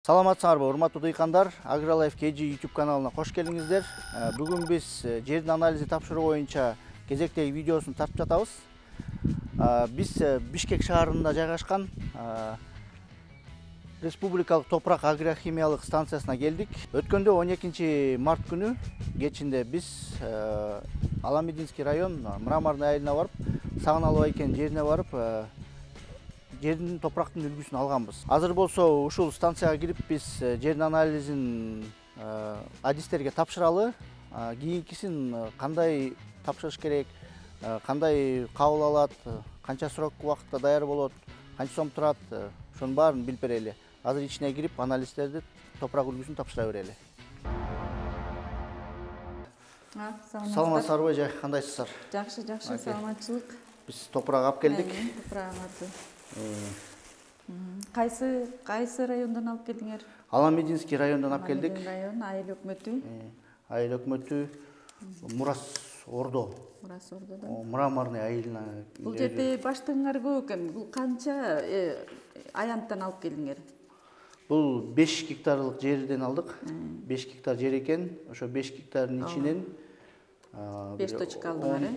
Саламатсыңарбы, урматтуу дыйкандар, AgriLife KG YouTube каналына кош келиңиздер. Бүгүн биз жердин анализи тапшыруу боюнча кезектеги видеосун тартып жатабыз. Биз Бишкек шаарында жайгашкан Республикалык топурак агрохимиялык станциясына келдик. Өткөндө 12 март күнү кечинде биз Аламединский район Мраморный айылына барып, Сагыналуу Айкен жерине барып, жердин топурактын үлгүсүн алганбыз. Азыр болсо ушул станцияга кирип биз жердин анализин адистерге тапшыралы. Кийинкисин кандай тапшырыш керек, кандай кабыл алат, канча срок убакытта даяр болот, канча сом турат, ошонун баарын билип берели. Азыр ичине кирип анализтерди, топурак үлгүсүн тапшыра берели. Саламатсыздарбы, кандайсыздар? Жакшы, саламатчылык. Биз топурак алып келдик. Топурагыңарды. Кайсы райондон алып келдиңер? Аламединский райондон алып келдик. Район, айыл өкмөтү. Айыл өкмөтү Мурас Ордо. Мурас Ордодон. Мраморный айылына. Бул жерде баштыгыңар көп экен. Бул канча аянттан алып келдиңер? Бул 5 гектарлык жерден алдык. 5 гектар жер экен. Ошо 5 гектардын ичинен 5 точка алдыңар,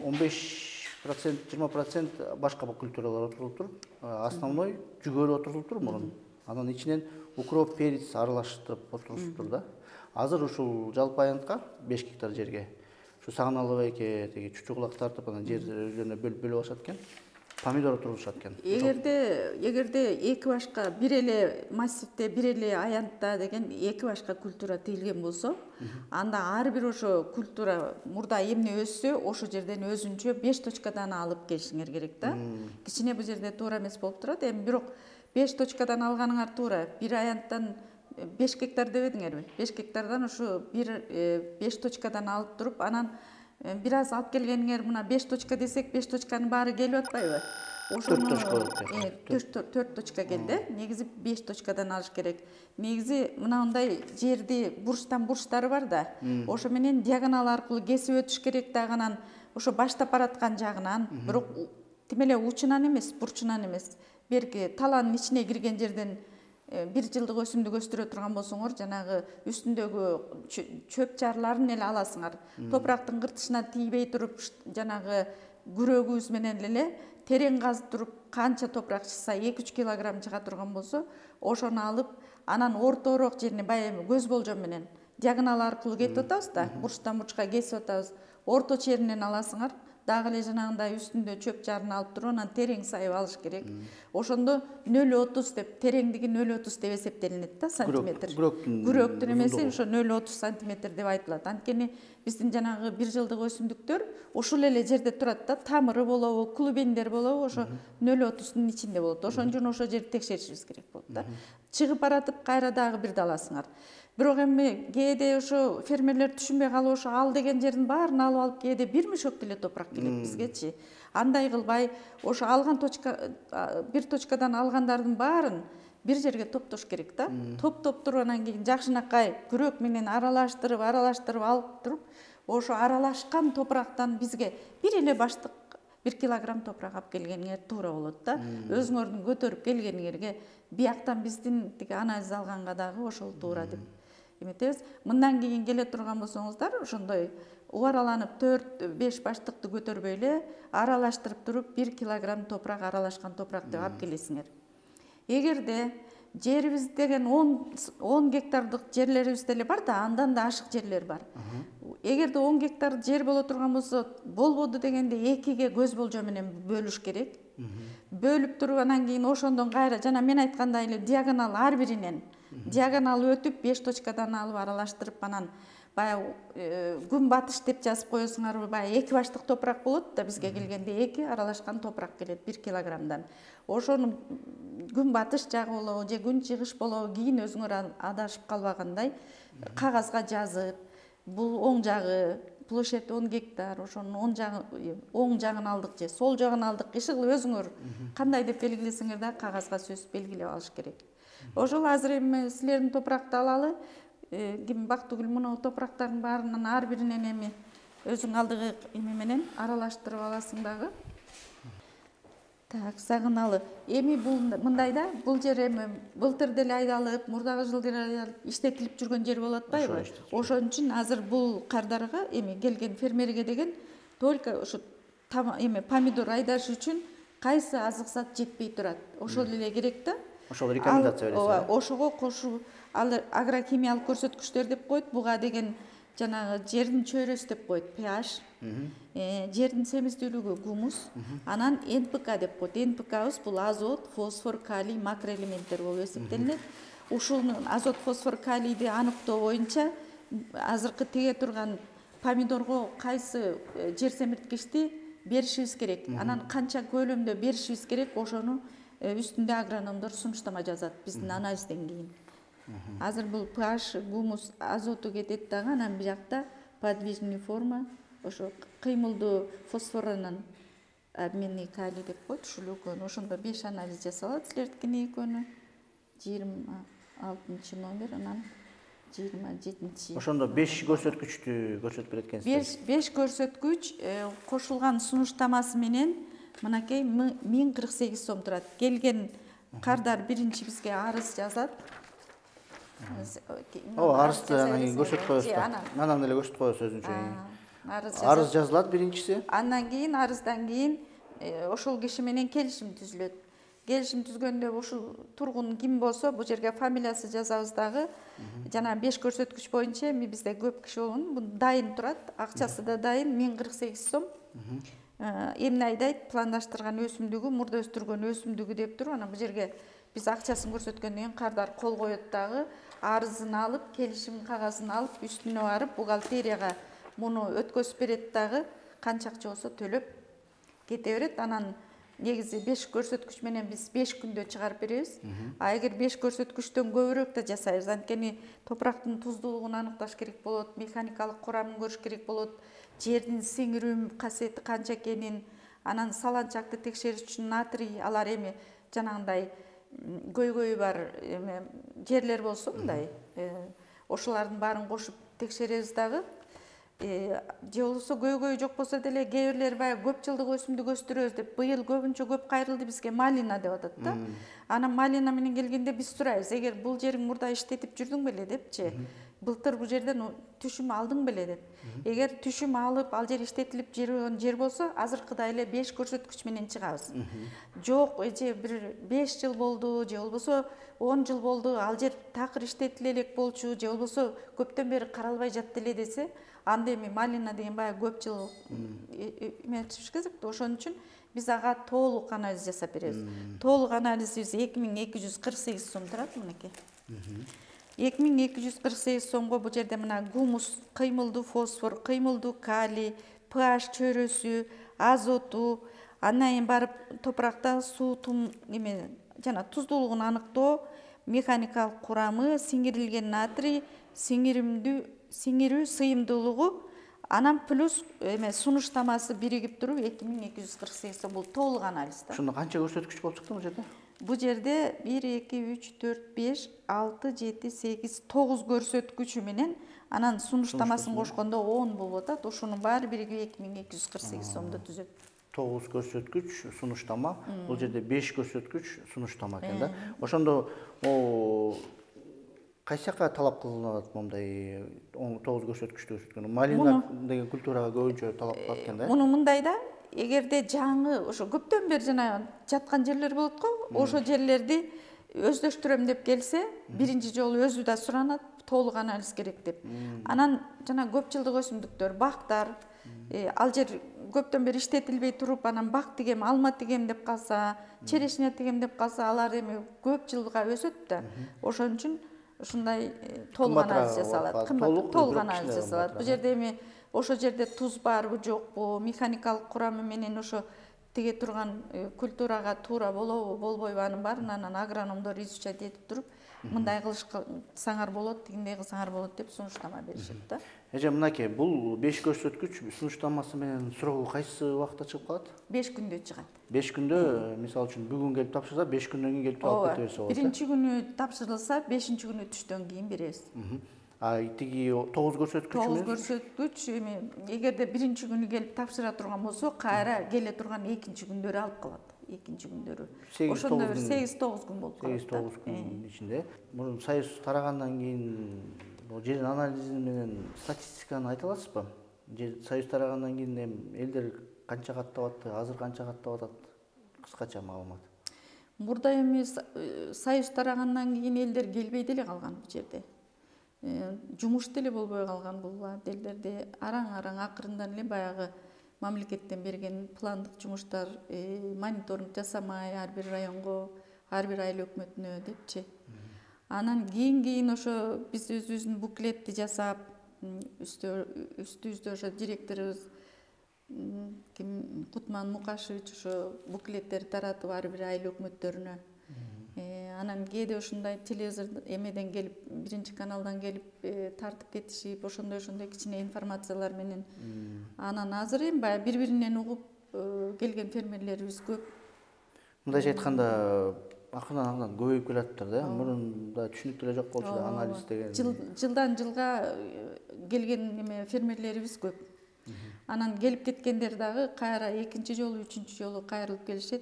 15-20% башка культуралар отурулуптур. Основной жүгөрү отурулуптур мурун. Анын ичинен укроп, перец аралаштырып отурулуптур да. Азыр ушул жалпы аянтка 5 гектар жерге ушу Сагыналуу Айке теги чучугулак тартып анан жер өздөрүнө бөлүп алышат экен. Помидор отурушат экен. Эгерде эки башка бир эле массивде, бир эле аянтта деген эки башка культура тегилген болсо, анда ар бир ошо культура мурда эмне өссө, ошо жерден өзүнчө 5 точкадан алып келишиңер керек да. Кичине бул жерде туура эмес болуп турат. Эми бирок 5 точкадан алганыңар туура. Бир аянттан 5 гектар дебедиңерби? 5 гектардан ошо 5 точкадан алып туруп, анан бир аз алып келгениңер, мына 5 точка десек, 5 точканын баары келип атпайбы? 4 точка болот. 4 точка келди. Негизи 5 точкадан алыш керек. Негизи мынандай жерди бурчтан бурчтары бар да. Ошо менен диагонал аркылуу кесип өтүш керек дагы, анан ошо баштап бараткан жагынан, бирок тим эле учунан эмес, бурчунан эмес. Берки талаанын ичине кирген жерден 1 жылдык өсүмдүк өстүрө турган болсоңор, жанагы үстүндөгү чөп чарларын эле аласыңар. Топурактын кыртышына тийбей туруп, жанагы күрөгүбүз менен эле терең казып туруп, канча топурак чыкса 2-3 килограмм чыга турган болсо, ошону алып, анан ортороок жерине баягы көз болжом менен диагонал аркылуу кетип атабыз да, бурчтан бурчка кесип атабыз. Орто черинен аласыңар. Дагы эле жанагындай үстүндө чөп жарын алып туруп, анан терең сайып алыш керек. Ошондо 0,30 деп, тереңдиги 0,30 деп эсептелинет да, сантиметр. Күрөктүн эмеси ошо 0,30 сантиметр деп айтылат. Анткени биздин жанагы 1 жылдык өсүмдүктөр ушул эле жерде турат да, тамыры болобу, клубендер болобу, ошо 0,30дун ичинде болот. Ошон үчүн ошо жерди текшеришибиз керек болот да. Чыгып баратып, кайра дагы бирди аласыңар. Бирок эми кээде ошо фермерлер түшүнбөй калып, ошо ал деген жердин баарын алып кээде бир мешок деле топурак келет бизгечи. Андай кылбай, ошо алган бир точкадан алгандардын баарын бир жерге топтош керек да. Топтоп туруп, анан кийин жакшынакай күрөк менен аралаштырып алып туруп, ошо аралашкан топурактан бизге бир эле баштык 1 килограмм топурак алып келгениңер туура болот да. Өзүңөрдүн көтөрүп келгениңерге бияктан биздин тиги анализ алганга дагы ошол туура деп эметебиз. Мындан кийин келе турган болсоңуздар, ошондой убараланып 4-5 баштыкты көтөрбөй эле аралаштырып туруп 1 килограмм топурак аралашкан топурак деп алып келесиңер. Эгерде жерибиз деген 10 гектардык жерлерибиз деле бар да, андан да ашык жерлер бар. Эгерде 10 гектар жер боло турган болсо, болбоду дегенде 2ге көз болжом менен бөлүш керек. Бөлүп туруп, анан кийин ошондон кайра жана мен айткандай эле диагонал ар биринен диагонал өтүп 5 точкадан алып аралаштырып, анан баягы күн батыш деп жазып коесуңарбы, баягы 2 баштык топурак болот да, бизге келгенде 2 аралашкан топурак келет 1 килограммдан. Ошону күн батыш жагы болобу же күн чыгыш болобу, кийин өзүңөр адашып калбагандай кагазга жазып, бул оң жагы площадь 10 гектар, ошонун оң жагын алдык же сол жагын алдык, иши кылып өзүңөр кандай деп белгилесеңер да кагазга сөзсүз белгилеп алыш керек. Ошол азыр эми силердин топуракты алалы, ким Бактыгүл муну топурактардын баарынан ар биринен эми өзүң алдыгы эме менен аралаштырып аласың дагы. Так, сагыналы. Эми бул мындай да, бул жер эми былтыр деле айдалып, мурдагы жылы деле айдалып иштетилип жүргөн жер болуп атпайбы? Ошон үчүн азыр бул кардарга эми келген фермерге деген только ошо эми помидор айдаш үчүн кайсы азык зат жетпей турат. Ошол эле керек да. Ошол рекомендация бересиз. Ошого кошуп ал агрохимиялык көрсөткүчтөр деп коет. Буга деген жанагы жердин чөйрөсү деп коет, pH, жердин семиздүүлүгү гумус, анан НПК деп коет. НПКбыз бул азот, фосфор, калий, макроэлементтер болуп эсептелинет. Ушунун азот, фосфор, калийди аныктоо боюнча азыркы теге турган помидорго кайсы жер семирткичти беришибиз керек. Анан канча көлөмдө беришибиз керек, ошону үстүндө агрономдор сунуштама жазат биздин анализден кийин. Азыр бул pH, гумус, азоту кетет дагы, анан биякта подвижный форма, ошо кыймылдуу фосфорунун обменный калий деп коет, ушул экөөнү. Ошондо 5 анализ жасалат, силердикини экөөнү. 26 номер, анан 27. Ошондо 5 көрсөткүчтү көрсөтүп берет экенсиз. 5 көрсөткүч кошулган сунуштамасы менен мынакей 1048 сом турат. Келген кардар биринчи бизге арыз жазат. Арызды көрсөтүп коесуз. Анан эле көрсөтүп коесуз өзүнчө. Арыз жазылат биринчиси. Андан кийин арыздан кийин ошол киши менен келишим түзүлөт. Келишим түзгөндө ушул тургун ким болсо бул жерге фамилиясы жазабыз дагы. Жана 5 көрсөткүч боюнча эми бизде көп киши болгон, бул дайын турат, акчасы да дайын, 1048 сом. Эмне айдайт? Пландаштырган өсүмдүгү, мурда өстүргөн өсүмдүгү деп туруп, анан бул жерге биз акчасын көрсөткөндөн кийин кардар кол коет дагы, арызын алып, келишим кагазын алып, үстүнө барып бухгалтерияга муну өткөзүп берет дагы, канча акча болсо төлөп кете берет. Анан негизи 5 көрсөткүч менен биз 5 күндө чыгарып беребиз. А эгер 5 көрсөткүчтөн көбүрөөк да жасайбыз, анткени топурактын туздуулугун аныкташ керек болот, механикалык курамын көрүш керек болот, жердин сиңирүү касиети канча экенин, анан саланчакты текшериш үчүн натрий, алар эми жанагындай көйгөйү бар жерлер болсо мындай, ошолордун баарын кошуп текшеребиз дагы. Же болбосо көйгөйү жок болсо деле кээ бирлер баягы көп жылдык өсүмдүк өстүрөбүз деп быйыл көбүнчө көп кайрылды бизге малина деп атат да. Анан малина менен келгенде биз сурайбыз, эгер бул жериң мурда иштетип жүрдүң беле депчи, былтыр бул жерден түшүм алдың беле деп. Эгер түшүм алып, ал жер иштетилип жүргөн жер болсо, азыркыдай эле 5 көрсөткүч менен чыгабыз. Жок, эже бир 5 жыл болду, же болбосо 10 жыл болду, ал жер такыр иштетиле элек болчу, же болбосо көптөн бери каралбай жатты эле десе, анда эми малина деген баягы көп жыл эметиш керек да. Ошон үчүн биз ага толук анализ жасап беребиз. Толук анализибиз 2248 сом турат мынакей. 2248 сомго бул жерде мына гумус, кыймылдуу фосфор, кыймылдуу калий, pH чөйрөсү, азоту, андан кийин барып топуракта суутун жана туздуулугун аныктоо, механикалык курамы, сиңирилген натрий, сиңирүү сыйымдуулугу, анан плюс сунуштамасы биригип туруп 2248 сом. Бул толук анализ да. Ошондо канча көрсөткүч болуп чыкты бул жерде? Бул жерде 1, 2, 3, 4, 5, 6, 7, 8, 9 көрсөткүчү менен анан сунуштамасын кошкондо 10 болуп атат. Ошонун баары биригип 2248 сомду түзөт. 9 көрсөткүч сунуштама, бул жерде 5 көрсөткүч сунуштама экен да. Ошондо кайсы жака талап кылынат мондай 9 көрсөткүчтү көрсөткөн? Малина деген культурага көбүнчө талап кылат экен да. Муну мындай да, эгерде жаңы ошо көптөн бери жана жаткан жерлер болот го, ошо жерлерди өздөштүрөм деп келсе, биринчи жолу өзү да суранат, толук анализ керек деп. Анан жана көп жылдык өсүмдүктөр, бактар, ал жер көптөн бери иштетилбей туруп, анан бак тигем, алма тигем деп калса, черешня тигем деп калса, алар эми көп жылга өсөт да. Ошон үчүн ушундай толук анализ жасалат. Толук анализ жасалат. Бул жерде эми ошо жерде туз барбы жокпу, механикалык курамы менен ошо тиге турган культурага туура болобу, болбойбу, анын баарын анан агрономдор изучать этип туруп, мындай кылышсаңар болот, тигиндей кылсаңар болот деп сунуштама беришет да. Эже мынакей, бул 5 көрсөткүч сунуштамасы менен суроо кайсы убакытта чыгып калат? 5 күндө чыгат. 5 күндө, мисалы үчүн бүгүн келип тапшырса, 5 күндөн кийин келип алып кете берсе болот. Биринчи күнү тапшырылса, 5-чи күнү түштөн кийин беребиз. Тиги 9 көрсөткүч менен? 9 көрсөткүч эми эгерде биринчи күнү келип тапшыра турган болсо, кайра келе турган экинчи күндөрү алып калат. экинчи күндөрү. 8-9 Ошондо күн. 8-9 күн болуп калат. 8-9 күн ичинде. Мурун союз тарагандан кийин бул жердин анализи менен статистиканы айта аласызбы? Союз тарагандан кийин элдер канча каттап атты, азыр канча каттап атат? Кыскача маалымат. Мурда эми союз тарагандан кийин элдер келбей деле калган бул жерде. Жумуш деле болбой калган бул элдерде. Араң акырындан эле баягы мамлекеттен берген пландык жумуштар мониторинг жасамай ар бир районго, ар бир айыл өкмөтүнө депчи. Анан кийин ошо биз өзүбүздүн буклетти жасап, үстүбүздө ошо директорубуз Кутман Мукашевич ошо буклеттерди таратып ар бир айыл өкмөттөрүнө. Анан кээде ушундай телевизор эмеден келип, биринчи каналдан келип тартып кетишип, ошондой кичине информациялар менен. Анан азыр эми баягы бири-биринен угуп келген фермерлерибиз көп. Мындайча айтканда, акырдан көбөйүп келатыптыр да. Мурун да түшүнүктүү эле жок болчу да, анализ деген. Жылдан жылга келген эме фермерлерибиз көп. Анан келип кеткендер дагы кайра экинчи жолу, үчүнчү жолу кайрылып келишет.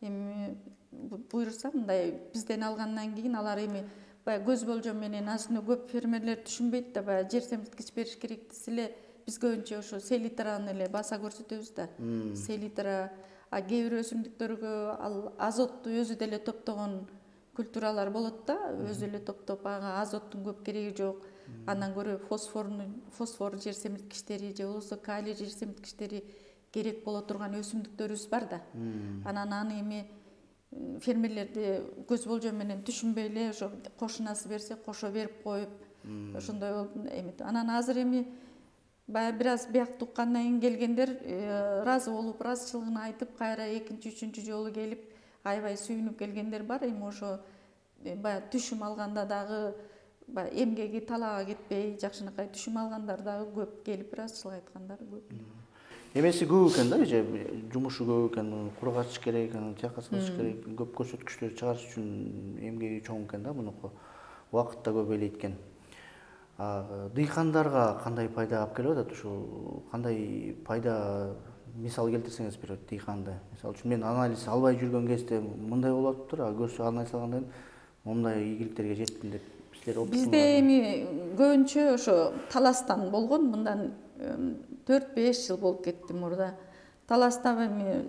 Эми буйрса мындай бизден алгандан кийин алар эми баягы көз болжом менен азыр көп фермерлер түшүнбөйт да, баягы жер семирткич бериш керек десе эле биз көбүнчө ошо селитраны эле баса көрсөтөбүз да. Селитра, кээ бир өсүмдүктөргө ал азотту өзү деле топтогон культуралар болот да, өзү эле топтоп, ага азоттун көп кереги жок. Андан көрө фосфор жер семирткичтери же болбосо калий жер семирткичтери керек боло турган өсүмдүктөрүбүз бар да. Анан аны эми фермерлерди көз болжом менен түшүнбөй эле ошо кошунасы берсе кошо берип коюп, ошондой болуп эми. Анан азыр эми баягы бир аз биякты уккандан кийин келгендер ыраазы болуп, ыраазычылыгын айтып, кайра экинчи, үчүнчү жолу келип, аябай сүйүнүп келгендер бар. Эми ошо баягы түшүм алганда дагы баягы эмгеги талаага кетпей, жакшынакай түшүм алгандар дагы көп келип, ыраазычылык айткандар көп. Эмеси көп экен да, же жумушу көп экен, кургатыш керек, тияка салыш керек, көп көрсөткүчтөр чыгарыш үчүн эмгеги чоң экен да, мунуку. Убакыт да көп элейт экен. Дыйкандарга кандай пайда алып келип атат? Ушул кандай пайда мисал келтирсеңиз бир дыйканды. Мисалы үчүн мен анализ албай жүргөн кезде мындай болуп атыптыр, көрсө анализ алгандан кийин мындай ийгиликтерге жеттим деп силер опыт. Бизде эми көбүнчө ошо таластан болгон, мындан 4-5 жыл болуп кетти мурда. Таласта эми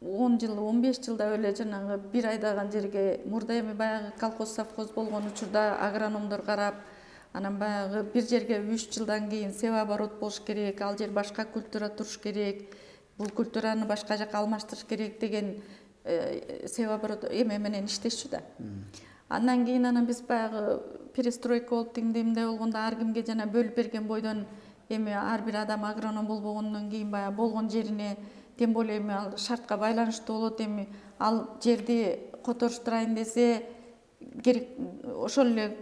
10 жыл, 15 жылда эле жанагы бир айдаган жерге мурда эми баягы колхоз совхоз болгон учурда агрономдор карап, анан баягы бир жерге 3 жылдан кийин себооборот болуш керек, ал жер башка культура туруш керек, бул культураны башка жака алмаштырыш керек деген себооборот эме менен иштешчү да. Андан кийин биз баягы перестройка болуп тигиндей болгондо ар кимге жана бөлүп берген бойдон эми ар бир адам агроном болбогондон кийин баягы болгон жерине, тем более эми ал шартка байланыштуу болот. Эми ал жерди которуштурайын десе керек, ошол эле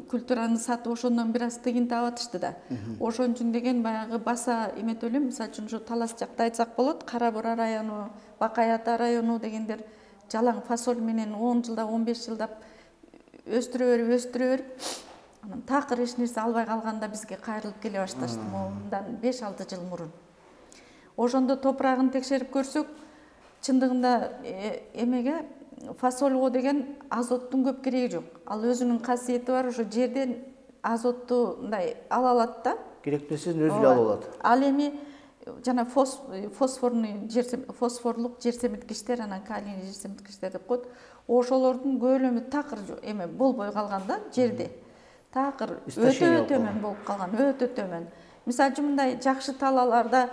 культураны сатып ошондон бир аз тыгын таап атышты да. Ошон үчүн деген баягы баса эметип элем, мисалы үчүн ушу Талас жакта айтсак болот, Кара Бура району, Бакай Ата району дегендер жалаң фасоль менен 10 жылда, 15 жылдап өстүрө берип, анан такыр эч нерсе албай калганда бизге кайрылып келе башташты. Мындан 5-6 жыл мурун. Ошондо топурагын текшерип көрсөк, чындыгында эмеге фасольго деген азоттун көп кереги жок. Ал өзүнүн касиети бар, ошо жерден азотту мындай ала алат да. Керектүү нерсени өзү эле алып алат. Ал эми жана фосфорлук жер семирткичтер, анан калийный жер семирткичтер деп коет. Ошолордун көлөмү такыр эме болбой калган да жерде. Такыр өтө төмөн болуп калган, өтө төмөн. Мисалы үчүн мындай жакшы талааларда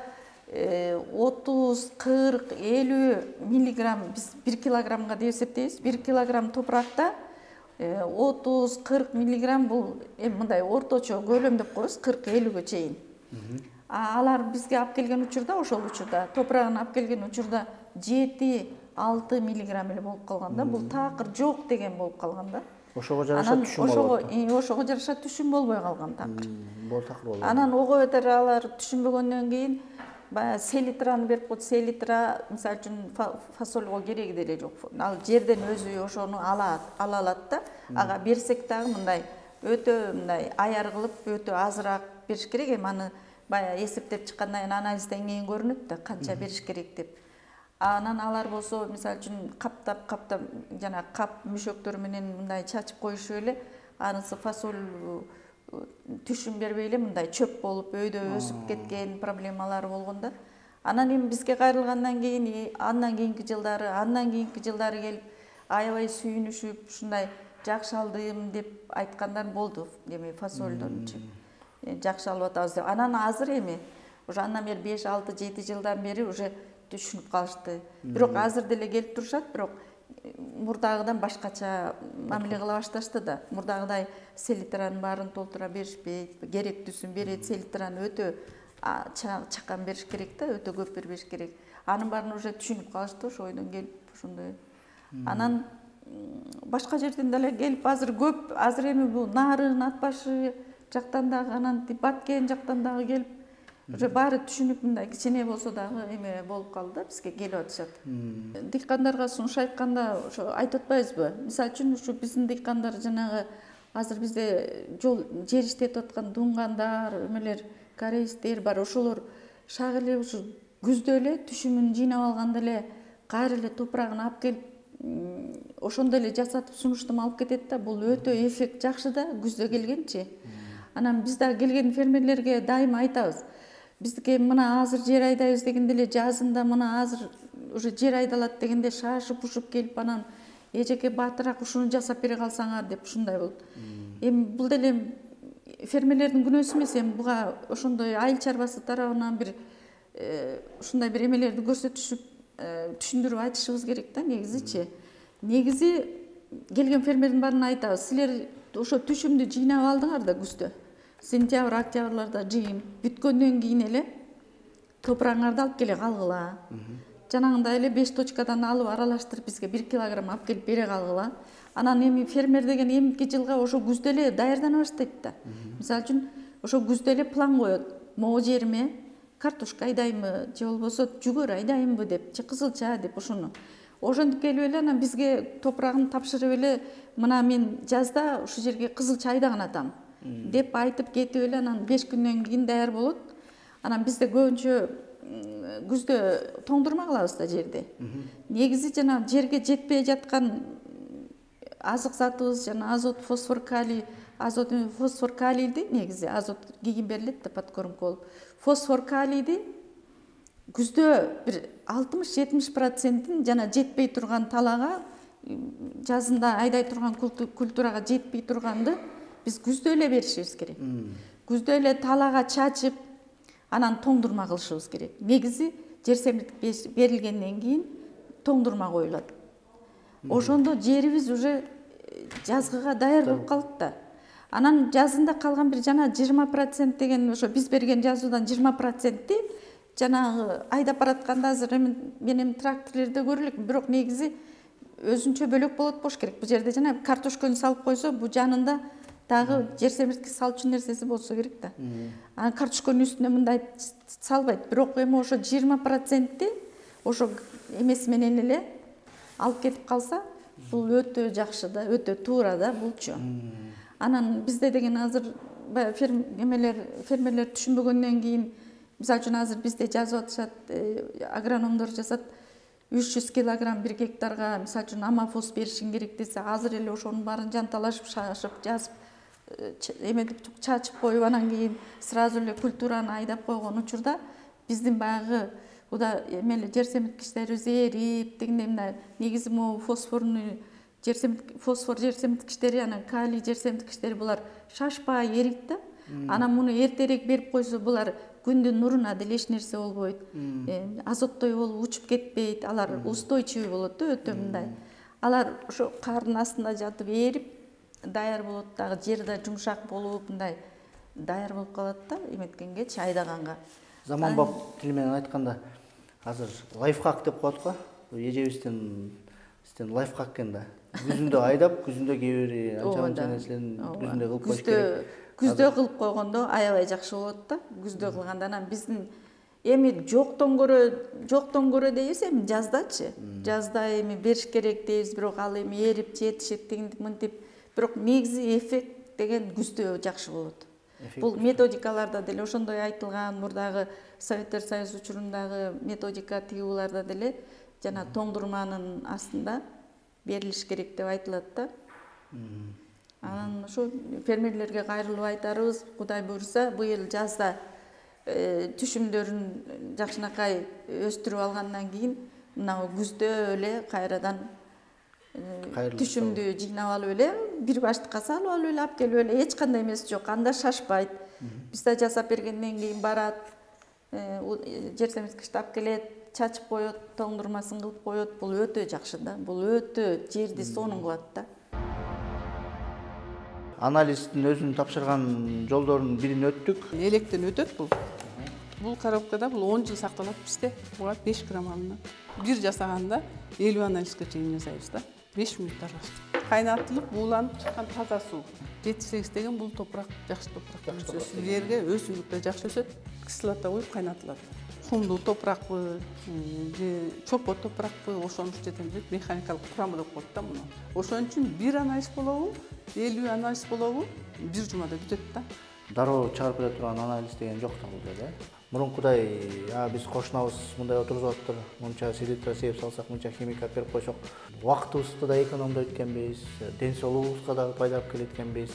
30, 40, 50 миллиграмм биз 1 килограммга деп эсептейбиз. 1 килограмм топуракта 30, 40 миллиграмм бул эми мындай орточо көлөм деп коебуз, 40-50ге чейин. Алар бизге алып келген учурда, ошол учурда топурагын алып келген учурда 7-6 миллиграмм эле болуп калган да. Бул такыр жок деген болуп калган да. Ошого жараша түшүм болот. Ошого жараша түшүм болбой калган такыр. Бул такыр болот. Анан ого бетер алар түшүнбөгөндөн кийин баягы селитраны берип коет. Селитра мисалы үчүн фасольго кереги деле жок. Ал жерден өзү ошону ала алат да. Ага берсек дагы мындай өтө мындай аяр кылып, өтө азыраак бериш керек. Эми аны баягы эсептеп чыккандан кийин анализден кийин көрүнөт да канча бериш керек деп. Анан алар болсо мисалы үчүн каптап жана кап мүшөктөрү менен мындай чачып коюшуп эле анысы фасоль түшүн бербей эле мындай чөп болуп өйдө өсүп кеткен проблемалары болгондо анан эми бизге кайрылгандан кийин андан кийинки жылдары келип аябай сүйүнүшүп ушундай жакшы алдым деп айткандар болду эми фасольдончу жакшы алып атабыз деп анан азыр эми уже андан бери 5-6-7 жылдан бери уже түшүнүп калышты бирок азыр деле келип турушат бирок мурдагыдан башкача мамиле кыла башташты да мурдагыдай селитранын баарын толтура беришпейт керектүүсүн берет селитраны өтө чакан бериш керек да өтө көп бербеш керек анын баарын уже түшүнүп калышты ошол ойдон келип ошондой анан башка жерден деле келип азыр көп азыр эми бул Нарын Ат башы жактан дагы анан Баткен жактан дагы келип уже баары түшүнүп мындай кичине болсо дагы эме болуп калды да бизге келип атышат дыйкандарга сунуш айтканда ошо айтып атпайбызбы мисалы үчүн ушу биздин дыйкандар жанагы азыр бизде жер иштетип аткан дуңгандар эмелер кореецтер бар ошолор шак эле ушу күздө эле түшүмүн жыйнап алганда эле кайра эле топурагын алып келип ошондо эле жасатып сунуштум алып кетет да бул өтө эффект жакшы да күздө келгенчи анан биз дагы келген фермерлерге дайыма айтабыз биздики мына азыр жер айдайбыз дегенде эле жазында мына азыр уже жер айдалат дегенде шашып ушуп келип анан эжеке батыраак ушуну жасап бере калсаңар деп ушундай болот эми бул деле фермерлердин күнөөсү эмес эми буга ошондой айыл чарбасы тарабынан бир ушундай бир эмелерди көрсөтүшүп түшүндүрүп айтышыбыз керек да негизи келген фермердин баарына айтабыз силер ошо түшүмдү жыйнап алдыңар да күздө сентябрь октябрларда жыйын бүткөндөн кийин эле топурагыңарды алып келе калгыла жанагындай эле 5 точкадан алып аралаштырып бизге 1 килограмм алып келип бере калгыла анан эми фермер деген эмки жылга ошо күздө эле даярдана баштайт да мисалы үчүн ошо күздө эле план коет могу жериме картошка айдаймбы же болбосо жүгөр айдаймбы деп же кызылча деп ошентип келип эле анан бизге топурагын тапшырып эле мына мен жазда ушул жерге кызылча айдаган атам деп айтып кетип эле анан 5 күндөн кийин даяр болот анан бизде көбүнчө күздө тоңдурма кылабыз да жерди негизи жана жерге жетпей жаткан азык затыбыз жана азот фосфор калийди негизи азот кийин берилет да подкормка болуп фосфор калийди күздө бир 60-70% жана жетпей турган талаага жазында айдай турган культурага жетпей турганды биз күздө эле беришибиз керек күздө эле талаага чачып анан тоңдурма кылышыбыз керек негизи жер семиртик берилгенден кийин тоңдурма коюлат ошондо жерибиз уже жазгыга даяр болуп калат да анан жазында калган бир жана 20% деген ошо биз берген жазуудан 20%ти жанагы айдап баратканда азыр менин тракторлерде көрө элекмин бирок негизи өзүнчө бөлөк болот болуш керек бул жерде жана картошканы салып койсо бул жанында дагы жер семиртик салчу нерсеси болсо керек да анан картошканын үстүнө мындай салбайт бирок эми ошо 20%ти ошо эмеси менен эле алып кетип калса бул өтө жакшы да өтө туура да булчу анан бизде деген азыр фермерлер түшүнбөгөндөн кийин мисалы үчүн азыр бизде жазып атышат агрономдор жазат 300 килограмм 1 гектарга мисалы үчүн амафос беришиң керек десе азыр эле ошонун баарын жанталашып шашып жазып эметип чачып коюп анан кийин сразу эле культураны айдап койгон учурда биздин баягы уда эмеле жер семирткичтерибиз эрип дегендей мына негизи могу фосфор жер семирткичтери анан калий жер семирткичтери булар шашпай эрийт да анан муну эртерээк берип койсо булар күндүн нуруна деле эч нерсе болбойт азоттой болуп учуп кетпейт алар устойчивый болот да өтө мындай алар ошо кардын астында жатып эрип даяр болот дагы жер да жумшак болуп мындай даяр болуп калат да эметкенгечи айдаганга заманбап тил менен айтканда азыр лайфхак деп коет го эжебиздин лайфхак экен да күзүндө айдап күзүндө кээ бир анча нерселерин күзүндө кылып коюш керек күздө кылып койгондо аябай жакшы болот да күздө кылганда анан биздин эми жоктон көрө дейбиз эми жаздачы жазда эми бериш керек дейбиз бирок ал эми эрип жетишип тигинтип мынтип бирок негизи эффект деген күздө жакшы болот бул методикаларда деле ошондой айтылган мурдагы Советтер Союзу учурундагы методика тигууларда деле жана тоңдурманын астында берилиш керек деп айтылат да. Анан ошо фермерлерге кайрылып айтарыбыз, Кудай буйруса, быйыл жазда түшүмдөрүн жакшынакай өстүрүп алгандан кийин мына күздө эле кайрадан түшүмдү жыйнап алып эле бир баштыкка салып алып эле алып келип эле эч кандай эмеси жок, анда шашпайт. Биз да жасап бергенден кийин барат, жер семизгичти келет, чачып коет, тоңдурмасын кылып коет. Бул өтө жакшы да. Бул өтө жерди сонун кылат да. Анализдин өзүнүн тапшырган жолдорунун бирин өттүк. Электен өтөт бул. Бул коробкада бул 10 жыл сакталат бизде. Буга 5 грамм алынат. Бир жасаганда 50 анализге чейин жасайбыз да. 5 мүнөттө аралашып. Кайнатылып, бууланып чыккан таза суу. 7-8 деген бул топурак, жакшы топурак. Жерге өсүмдүктөр жакшы өсөт. Кислота коюп кайнатылат. Кумдуу топуракпы, же чопо топуракпы, ошону жетемдеп механикалык курамы деп коет да муну. Ошон үчүн бир анализ болобу, 50 анализ болобу, бир жумада бүтөт да. Дароо чыгарып бере турган анализ деген жок да бул жерде. Мурункудай биз кошунабыз мындай отурузуп атыптыр, мынча селитра сээп салсак, мынча химикат берип койсок, убактыбызды да экономдойт экенбиз, ден соолугубузга да пайда алып келет экенбиз.